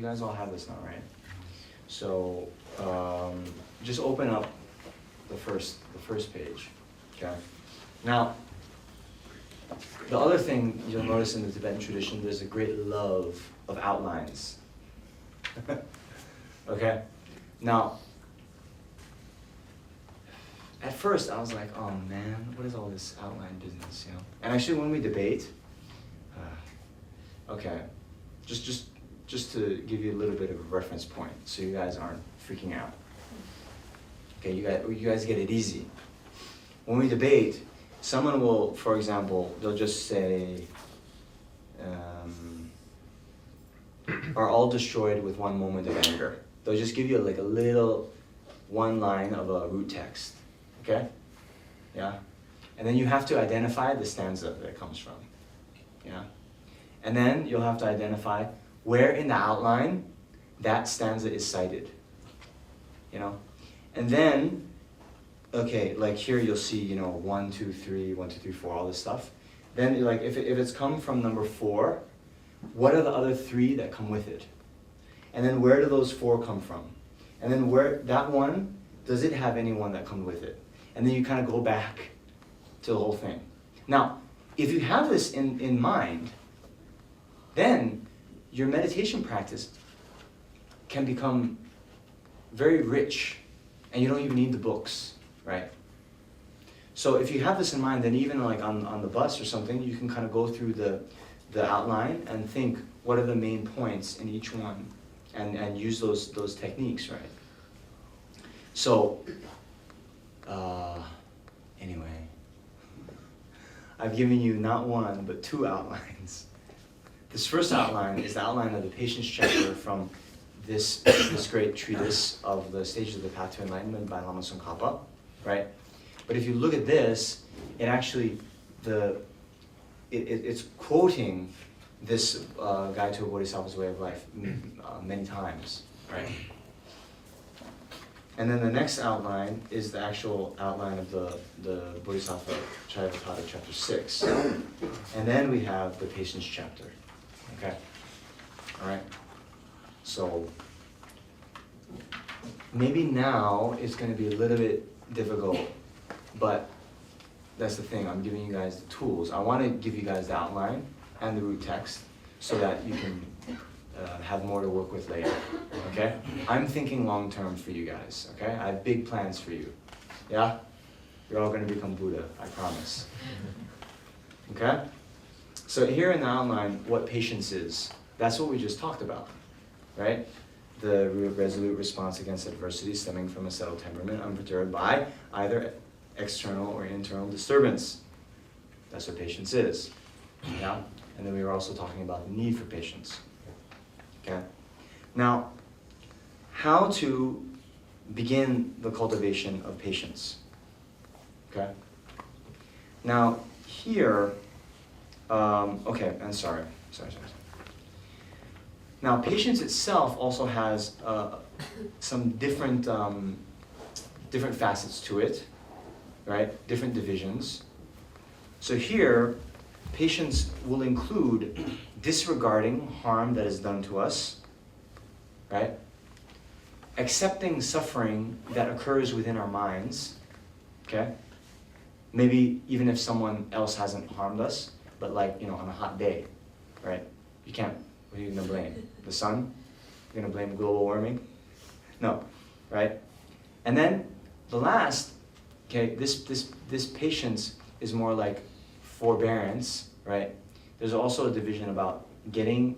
you guys all have this now, right? So just open up the first page, okay? Now, the other thing you'll notice in the Tibetan tradition, there's a great love of outlines. Okay? Now, at first I was like, oh man, what is all this outline business, you know? And actually when we debate, okay, just to give you a little bit of a reference point so you guys aren't freaking out. Okay, you guys get it easy. When we debate, someone will, for example, they'll just say, are all destroyed with one moment of anger. They'll just give you like a little one line of a root text, okay? Yeah? And then you have to identify the stanza that it comes from, yeah? And then you'll have to identify where in the outline that stanza is cited, you know? And then, okay, like here you'll see, you know, 1, 2, 3, 1, 2, 3, 4, all this stuff. Then like if it's come from number 4, what are the other 3 that come with it? And then where do those 4 come from? And then where, that one, does it have anyone that comes with it? And then you kind of go back to the whole thing. Now, if you have this in mind, then your meditation practice can become very rich, and you don't even need the books, right? So if you have this in mind, then even like on the bus or something, you can kind of go through the outline and think, what are the main points in each one, and use those techniques, right? So, anyway, I've given you not 1, but 2 outlines. This first outline is the outline of the Patience chapter from this great treatise of the stages of the path to enlightenment by Lama Tsongkhapa, right? But if you look at this, it actually, it's quoting this Guide to a Bodhisattva's Way of Life many times, right? And then the next outline is the actual outline of the Bodhisattva Charyavatara chapter 6. And then we have the Patience chapter, okay? All right? So maybe now it's going to be a little bit difficult, but that's the thing, I'm giving you guys the tools. I want to give you guys the outline and the root text so that you can have more to work with later, okay? I'm thinking long term for you guys, okay? I have big plans for you, yeah? You're all going to become Buddha, I promise, okay? So here in the outline, what patience is, that's what we just talked about, right? The resolute response against adversity stemming from a settled temperament unperturbed by either external or internal disturbance. That's what patience is, yeah? And then we were also talking about the need for patience, okay? Now, how to begin the cultivation of patience, okay? Now, here, okay, and sorry. Now, patience itself also has some different facets to it, right? Different divisions. So here, patience will include disregarding harm that is done to us, right? Accepting suffering that occurs within our minds, okay? Maybe even if someone else hasn't harmed us, but like, you know, on a hot day, right? You can't, what are you gonna blame? The sun? You're gonna blame global warming? No, right? And then the last, okay, this patience is more like forbearance, right? There's also a division about getting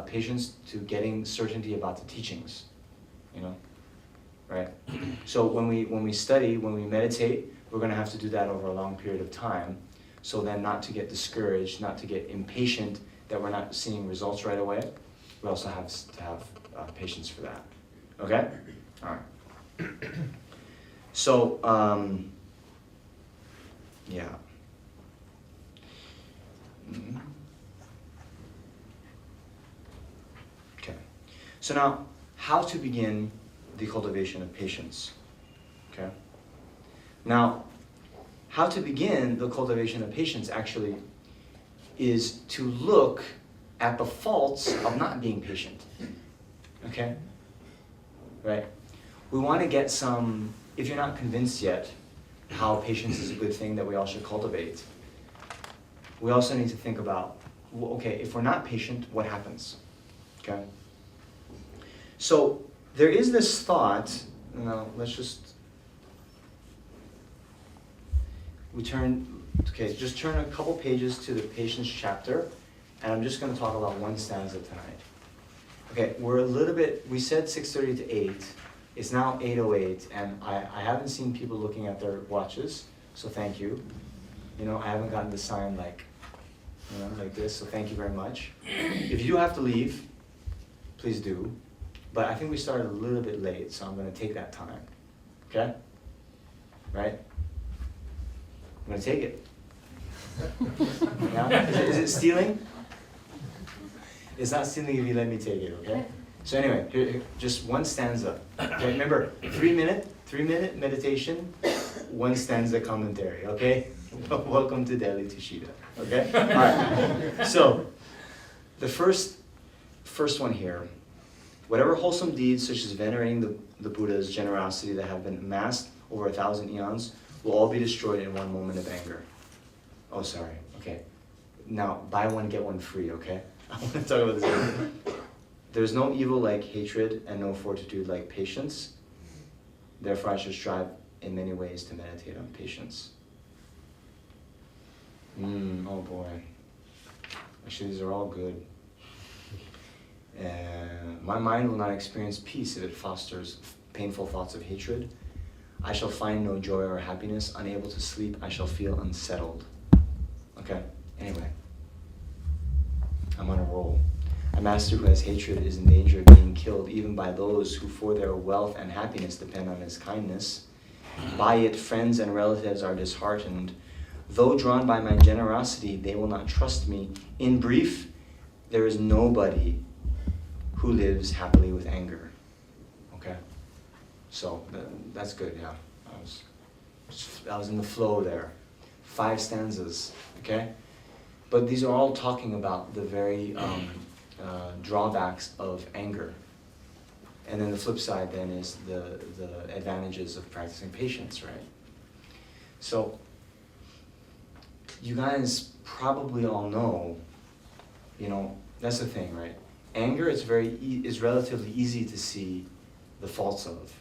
patience to getting certainty about the teachings, you know, right? So when we study, when we meditate, we're gonna have to do that over a long period of time. So then not to get discouraged, not to get impatient that we're not seeing results right away. We also have to have patience for that, okay? All right. So, yeah. Okay. So now, how to begin the cultivation of patience, okay? Now, how to begin the cultivation of patience actually is to look at the faults of not being patient. Okay? Right? We want to get some, if you're not convinced yet how patience is a good thing that we all should cultivate, we also need to think about, okay, if we're not patient, what happens? Okay? So there is this thought, let's just, just turn a couple pages to the patience chapter, and I'm just going to talk about one stanza tonight. Okay, we're a little bit, we said 6:30 to 8. It's now 8:08, and I haven't seen people looking at their watches, so thank you. I haven't gotten the sign like this, so thank you very much. If you do have to leave, please do. But I think we started a little bit late, so I'm going to take that time. Okay? Right? I'm going to take it. Yeah? Is it stealing? It's not stealing if you let me take it, okay? So anyway, here, just one stanza. Okay, remember, 3 minute meditation, one stanza commentary, okay? Welcome to Delhi Tushita, okay? All right, so the first one here. Whatever wholesome deeds, such as venerating the Buddha's generosity that have been amassed over 1,000 eons, will all be destroyed in one moment of anger. Oh, sorry, okay. Now, buy one, get one free, okay? I want to talk about this. There's no evil like hatred and no fortitude like patience. Therefore, I should strive in many ways to meditate on patience. Oh boy. Actually, these are all good. My mind will not experience peace if it fosters painful thoughts of hatred. I shall find no joy or happiness. Unable to sleep, I shall feel unsettled. Okay, anyway. I'm on a roll. A master who has hatred is in danger of being killed even by those who for their wealth and happiness depend on his kindness. By it, friends and relatives are disheartened. Though drawn by my generosity, they will not trust me. In brief, there is nobody who lives happily with anger. Okay? So, that's good, yeah. I was in the flow there. 5 stanzas, okay? But these are all talking about the very drawbacks of anger. And then the flip side then is the advantages of practicing patience, right? So, you guys probably all know, that's the thing, right? Anger is is relatively easy to see the faults of,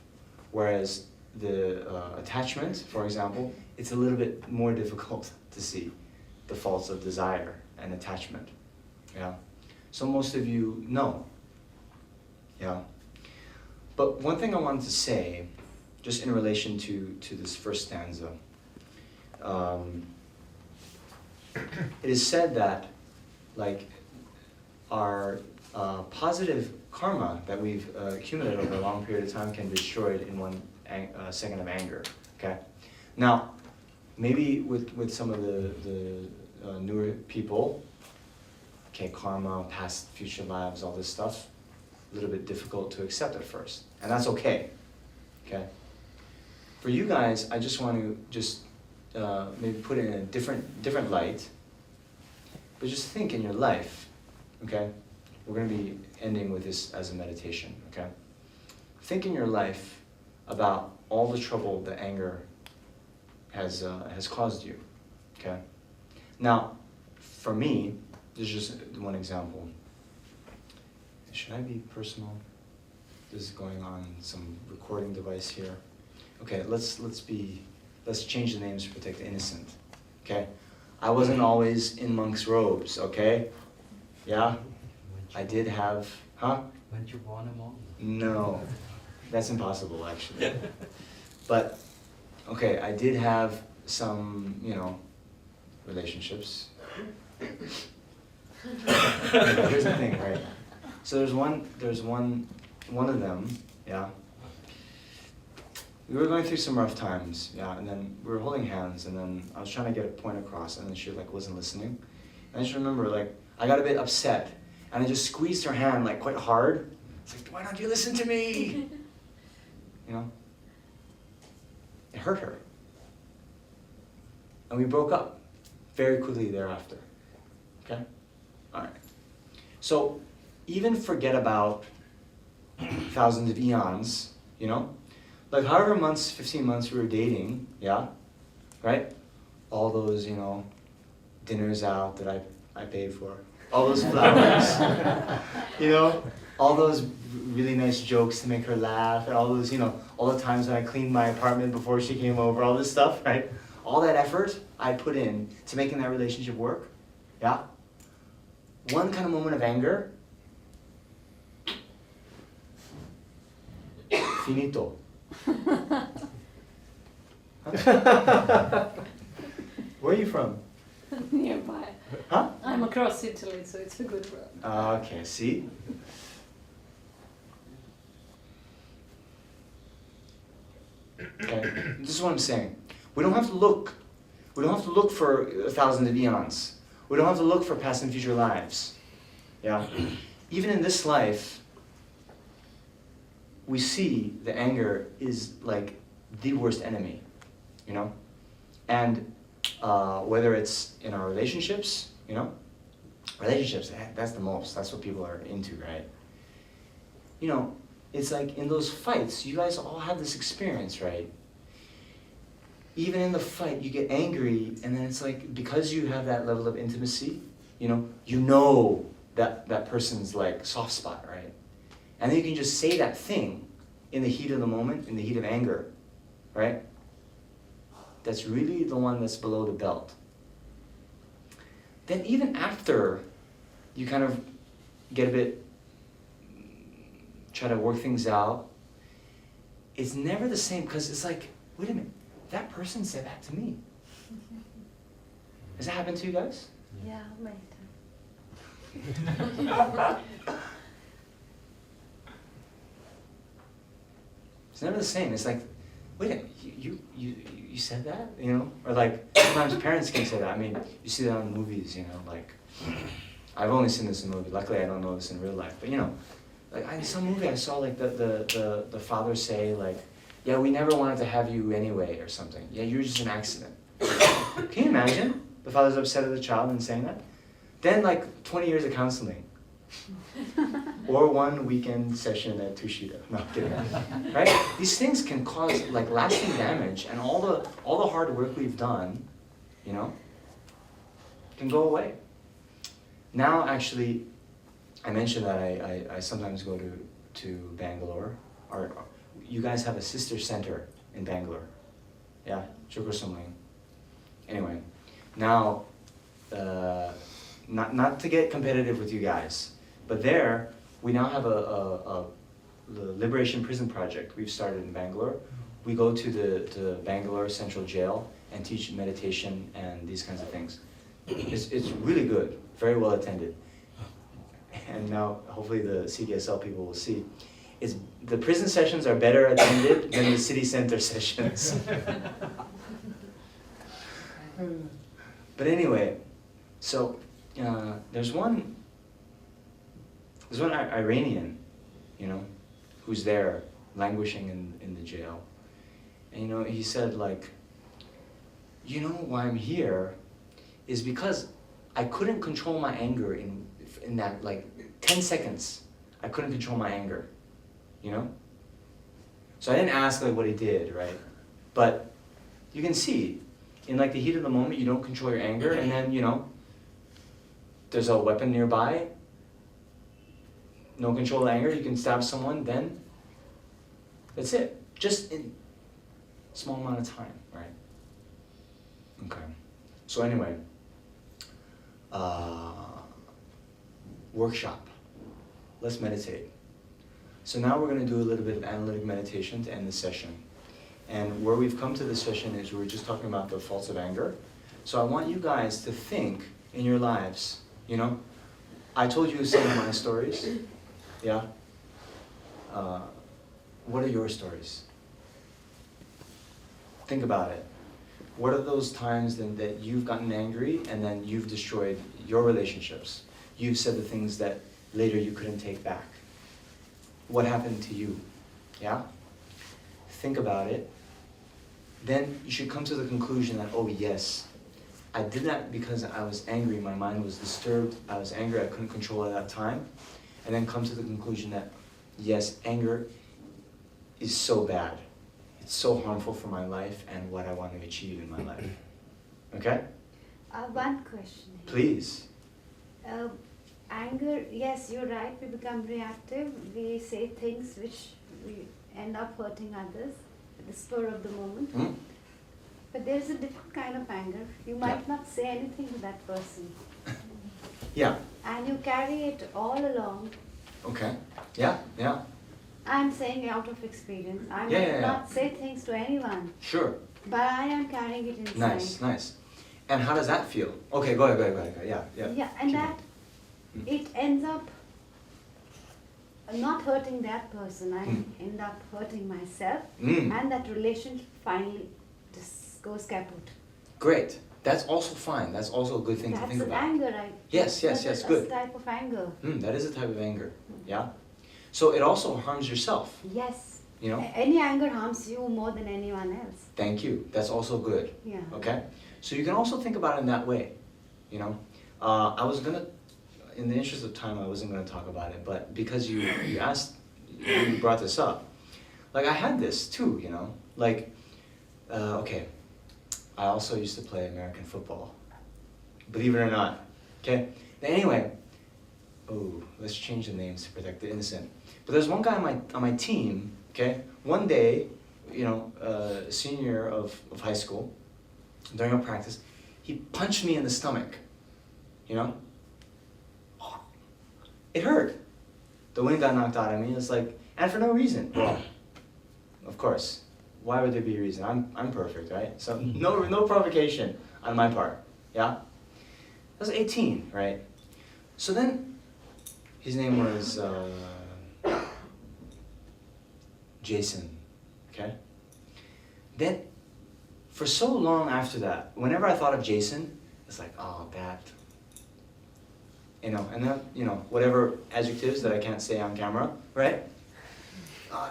whereas the attachment, for example, it's a little bit more difficult to see the faults of desire and attachment. Yeah. So most of you know. Yeah. But one thing I wanted to say, just in relation to this first stanza, it is said that, like, our positive karma that we've accumulated over a long period of time can be destroyed in one second of anger. Okay. Now, maybe with some of the newer people, okay, karma, past, future lives, all this stuff, a little bit difficult to accept at first, and that's okay. Okay. For you guys, I just want to maybe put it in a different light, but just think in your life. Okay. We're going to be ending with this as a meditation. Okay. Think in your life about all the trouble that anger has caused you. Okay. Now, for me, this is just one example. Should I be personal? This is going on some recording device here. Okay, let's change the names to protect the innocent. Okay, I wasn't always in monk's robes. Okay, yeah, I did have, huh? Weren't you born a monk? No, that's impossible actually. But okay, I did have some, relationships. Here's the thing, right? So there's one of them, yeah. We were going through some rough times, yeah, and then we were holding hands, and then I was trying to get a point across, and then she wasn't listening. And I just remember, I got a bit upset, and I just squeezed her hand quite hard. It's like, why don't you listen to me? It hurt her. And we broke up very quickly thereafter. Okay? All right. So even forget about thousands of eons, you know? Like however months, 15 months we were dating, yeah? Right? All those, you know, dinners out that I paid for. All those flowers, you know? All those really nice jokes to make her laugh, and all those, you know, all the times when I cleaned my apartment before she came over, all this stuff, right? All that effort I put in to making that relationship work, yeah? One kind of moment of anger, finito. Huh? Where are you from? Nearby. Huh? I'm across Italy, so it's a good road. Okay, see? Okay, this is what I'm saying. We don't have to look. We don't have to look for thousands of eons. We don't have to look for past and future lives. Yeah? Even in this life, we see the anger is like the worst enemy, you know? And whether it's in our relationships, you know? Relationships, that's the most. That's what people are into, right? You know, it's like in those fights, you guys all have this experience, right? Even in the fight, you get angry, and then it's like, because you have that level of intimacy, you know that person's like soft spot, right? And then you can just say that thing in the heat of the moment, in the heat of anger, right? That's really the one that's below the belt. Then even after you kind of get a bit, try to work things out, it's never the same, because it's like, wait a minute, that person said that to me. Has that happened to you guys? Yeah, many It's never the same. It's like, wait a minute, you said that? You know? Or like, sometimes parents can say that. I mean, you see that on movies, you know, like, I've only seen this in movies. Luckily, I don't know this in real life. But you know, like in some movie I saw like the father say like, yeah, we never wanted to have you anyway, or something. Yeah, you were just an accident. Can you imagine? The father's upset at the child and saying that? Then like 20 years of counseling. Or one weekend session at Tushita. No, I'm kidding. Right? These things can cause like lasting damage, and all the hard work we've done, you know, can go away. Now actually, I mentioned that I sometimes go to Bangalore. Or you guys have a sister center in Bangalore. Yeah, Chukwusumling. Anyway, now, not to get competitive with you guys, but there, we now have the Liberation Prison Project we've started in Bangalore. We go to the Bangalore Central Jail and teach meditation and these kinds of things. It's really good, very well attended. And now, hopefully the CDSL people will see. The prison sessions are better attended than the city center sessions. But anyway, so there's one Iranian, you know, who's there languishing in the jail. And you know, he said like, you know why I'm here is because I couldn't control my anger in that like 10 seconds. I couldn't control my anger, you know? So I didn't ask like what he did, right? But you can see, in like the heat of the moment, you don't control your anger, and then, you know, there's a weapon nearby, no control of anger, you can stab someone, then that's it. Just in a small amount of time, right? Okay. So anyway, workshop. Let's meditate. So now we're going to do a little bit of analytic meditation to end the session. And where we've come to this session is we're just talking about the faults of anger. So I want you guys to think in your lives, you know, I told you some of my stories, yeah? What are your stories? Think about it. What are those times then that you've gotten angry and then you've destroyed your relationships? You've said the things that later you couldn't take back. What happened to you? Yeah? Think about it. Then you should come to the conclusion that, oh yes, I did that because I was angry, my mind was disturbed, I was angry, I couldn't control at that time. And then come to the conclusion that yes, anger is so bad. It's so harmful for my life and what I want to achieve in my life. Okay? One question. Please. Anger, yes, you're right, we become reactive. We say things which we end up hurting others at the spur of the moment. Hmm? But there's a different kind of anger. You might not say anything to that person. Yeah. And you carry it all along. Okay. Yeah, yeah. I'm saying out of experience. I Yeah, might yeah, yeah. not say things to anyone, Sure. but I am carrying it inside. Nice, nice. And how does that feel? Okay, go ahead. Yeah, yeah. Yeah, and Keep that going. it ends up not hurting that person. I Mm. end up hurting myself, Mm. and that relationship finally just goes kaput. Great. That's also fine. That's also a good thing to That's think an about. anger, right? Yes, yes, That's yes, a good. type of anger. That is a type of anger. Yeah. So it also harms yourself. Yes. You know? Any anger harms you more than anyone else. Thank you. That's also good. Yeah. Okay? So you can also think about it in that way. You know? I was gonna, in the interest of time, I wasn't gonna talk about it, but because you asked, you brought this up. Like I had this too, you know? Like, okay, I also used to play American football. Believe it or not. Okay? Anyway, oh, let's change the names to protect the innocent. But there's one guy on my team, okay? One day, you know, senior of high school, during a practice, he punched me in the stomach, you know? It hurt. The wind got knocked out of me. It's like, and for no reason. Well, of course, why would there be a reason? I'm perfect, right? So no provocation on my part, yeah? I was 18, right? So then, his name was Jason, okay? Then, for so long after that, whenever I thought of Jason, it's like, oh, that, you know, and then, you know, whatever adjectives that I can't say on camera, right? Oh,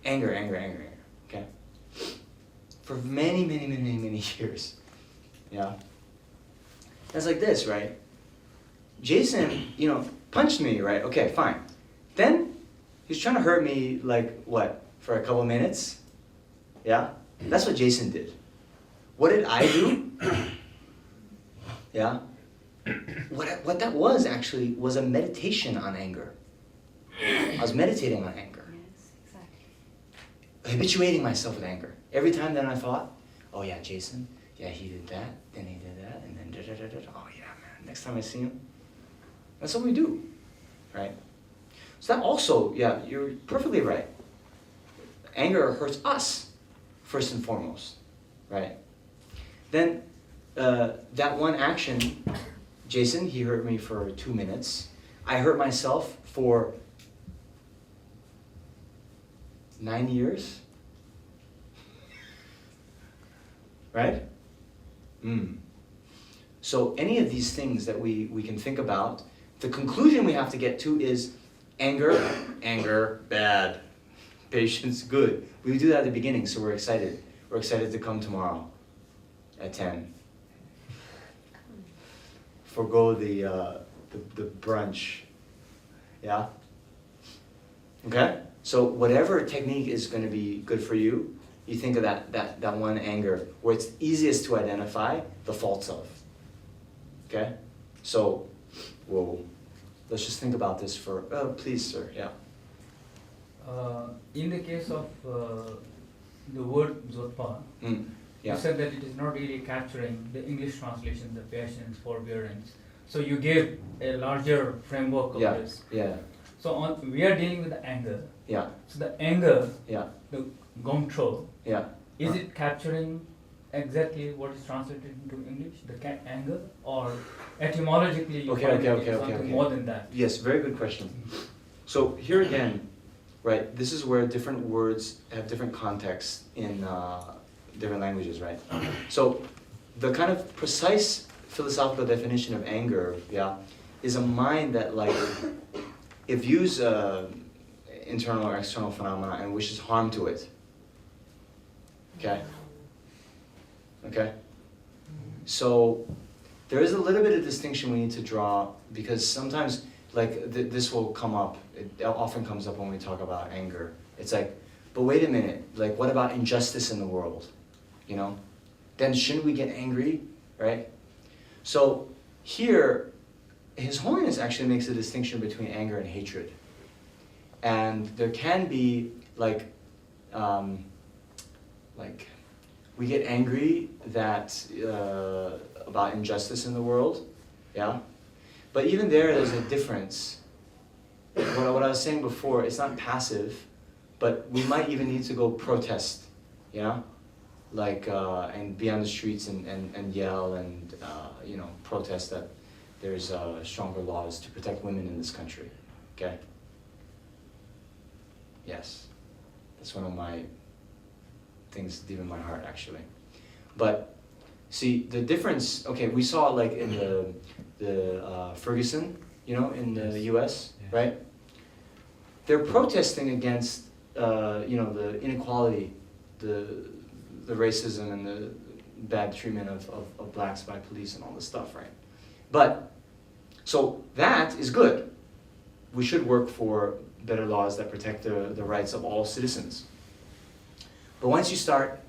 anger, okay? For many years, yeah? It's like this, right? Jason, you know, punched me, right? Okay, fine. Then, he's trying to hurt me, like, what, for a couple minutes? Yeah? That's what Jason did. What did I do? Yeah? What that was, actually, was a meditation on anger. I was meditating on anger. Yes, exactly. Habituating myself with anger. Every time then I thought, oh yeah, Jason, yeah, he did that, then he did that, and then da-da-da-da. Oh yeah, man, next time I see him. That's what we do, right? So that also, yeah, you're perfectly right. Anger hurts us, first and foremost, right? Then, that one action, Jason, he hurt me for 2 minutes. I hurt myself for 9 years. Right? So any of these things that we can think about, the conclusion we have to get to is anger, bad. Patience, good. We do that at the beginning, so we're excited. We're excited to come tomorrow at 10. Forgo the brunch. Yeah? Okay? So whatever technique is going to be good for you, you think of that one anger where it's easiest to identify the faults of. Okay? So, whoa. Let's just think about this for, please, sir, yeah. In the case of the word Zotpa, Yeah. you said that it is not really capturing the English translation, the patience, forbearance. So you gave a larger framework of this. Yeah. So we are dealing with the anger. Yeah. So the anger, Yeah. the gongcho, Yeah. is it capturing exactly what is translated into English, the anger, or etymologically you find it is something more than that? Yes, very good question. So here again, right, this is where different words have different contexts in different languages, right? So the kind of precise philosophical definition of anger, yeah, is a mind that like, it views internal or external phenomena and wishes harm to it. Okay? Okay? So there is a little bit of distinction we need to draw because sometimes like this will come up. It often comes up when we talk about anger. It's like, but wait a minute, like what about injustice in the world? You know? Then shouldn't we get angry, right? So here, His Holiness actually makes a distinction between anger and hatred. And there can be like we get angry that about injustice in the world, yeah? But even there's a difference. What I was saying before, it's not passive, but we might even need to go protest, yeah? Like, and be on the streets and yell and, you know, protest that there's stronger laws to protect women in this country, okay? Yes, that's one of my things deep in my heart, actually. But see, the difference, okay, we saw like in the Ferguson, you know, in the US, right? They're protesting against, you know, the inequality, the racism and the bad treatment of blacks by police and all this stuff, right? But, so that is good. We should work for better laws that protect the rights of all citizens. But once you start,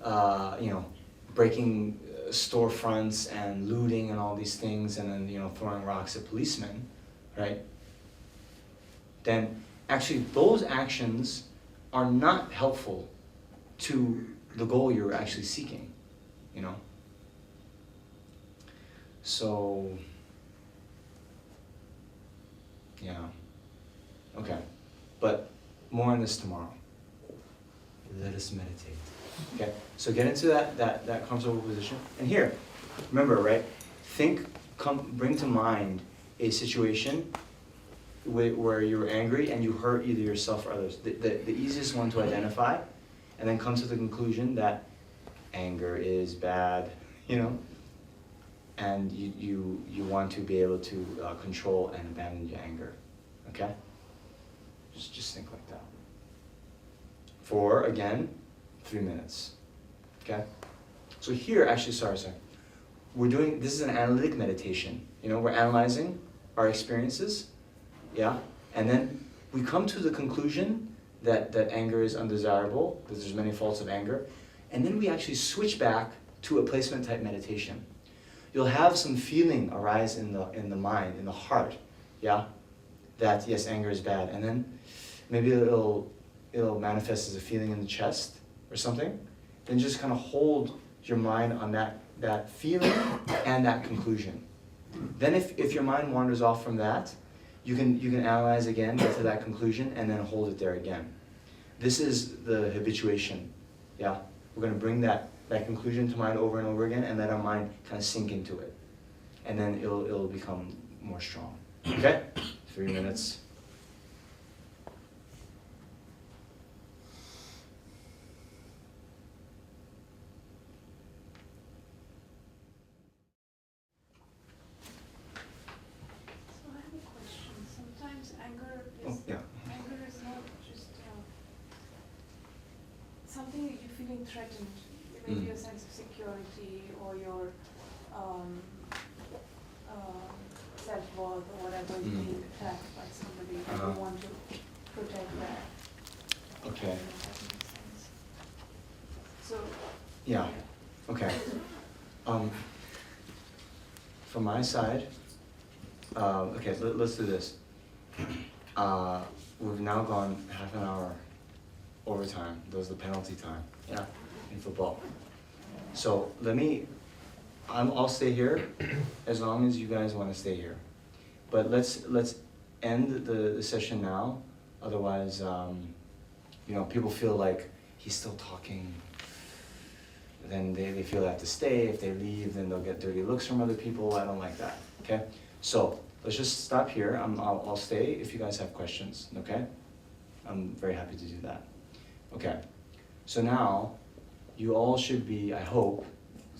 you know, breaking storefronts and looting and all these things, and then, you know, throwing rocks at policemen, right? Then actually those actions are not helpful to the goal you're actually seeking, you know? So, yeah, okay. But more on this tomorrow. Let us meditate. Okay, so get into that comfortable position. And here, remember, right? Bring to mind a situation where you were angry and you hurt either yourself or others. The easiest one to identify, and then come to the conclusion that anger is bad, you know? And you want to be able to control and abandon your anger, okay? Just think like that. For, again, 3 minutes, okay? So here, actually, sorry. This is an analytic meditation. You know, we're analyzing our experiences, yeah? And then we come to the conclusion that anger is undesirable, because there's many faults of anger. And then we actually switch back to a placement type meditation. You'll have some feeling arise in the mind, in the heart, yeah? That, yes, anger is bad. And then maybe it'll manifest as a feeling in the chest or something. Then just kind of hold your mind on that feeling and that conclusion. Then if your mind wanders off from that, you can analyze again, get to that conclusion, and then hold it there again. This is the habituation, yeah? We're going to bring that conclusion to mind over and over again, and let our mind kind of sink into it. And then it'll become more strong, okay? 3 minutes. Anger is not just something that you're feeling threatened. Maybe your sense of security or your self-worth or whatever is being attacked by somebody. And you want to protect that. Okay. That makes sense. So. Yeah. Okay. From my side, okay, let's do this. We've now gone half an hour overtime. Those are the penalty time, yeah, in football. So I'll stay here as long as you guys want to stay here. But let's end the session now. Otherwise, you know, people feel like he's still talking. Then they feel they have to stay. If they leave, then they'll get dirty looks from other people. I don't like that, okay? So let's just stop here. I'll stay if you guys have questions, okay? I'm very happy to do that. Okay, so now you all should be, I hope,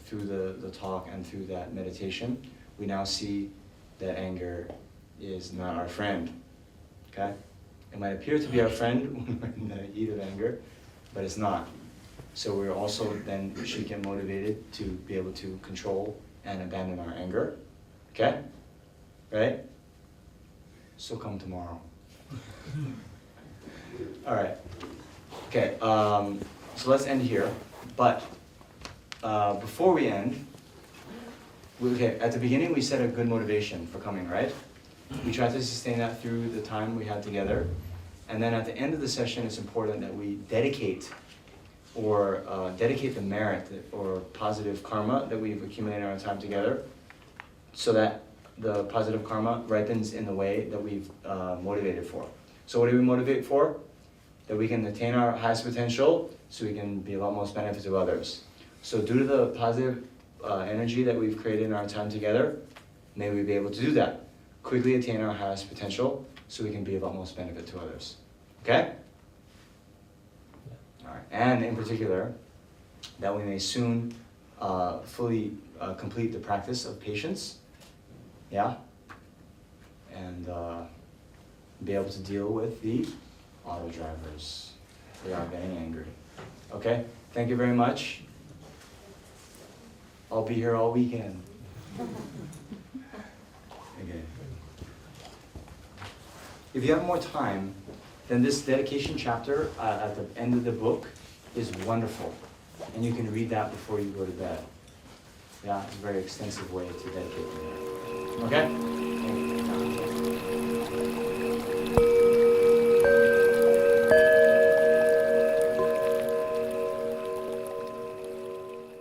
through the talk and through that meditation, we now see that anger is not our friend, okay? It might appear to be our friend when we're in the heat of anger, but it's not. So we're also then should get motivated to be able to control and abandon our anger, okay? Right? so come tomorrow. All right. Okay, so let's end here. But before we end, okay, at the beginning we set a good motivation for coming, right? We tried to sustain that through the time we had together. And then at the end of the session, it's important that we dedicate the merit or positive karma that we've accumulated in our time together, so that the positive karma ripens in the way that we've motivated for. So what do we motivate for? That we can attain our highest potential, so we can be of utmost benefit to others. So due to the positive energy that we've created in our time together, may we be able to do that. Quickly attain our highest potential, so we can be of utmost benefit to others. Okay? All right. And in particular, that we may soon fully complete the practice of patience. Yeah? And be able to deal with the auto drivers. They are getting angry. Okay? Thank you very much. I'll be here all weekend. Okay. If you have more time, then this dedication chapter at the end of the book is wonderful. And you can read that before you go to bed. Yeah, it's a very extensive way to dedicate. Okay?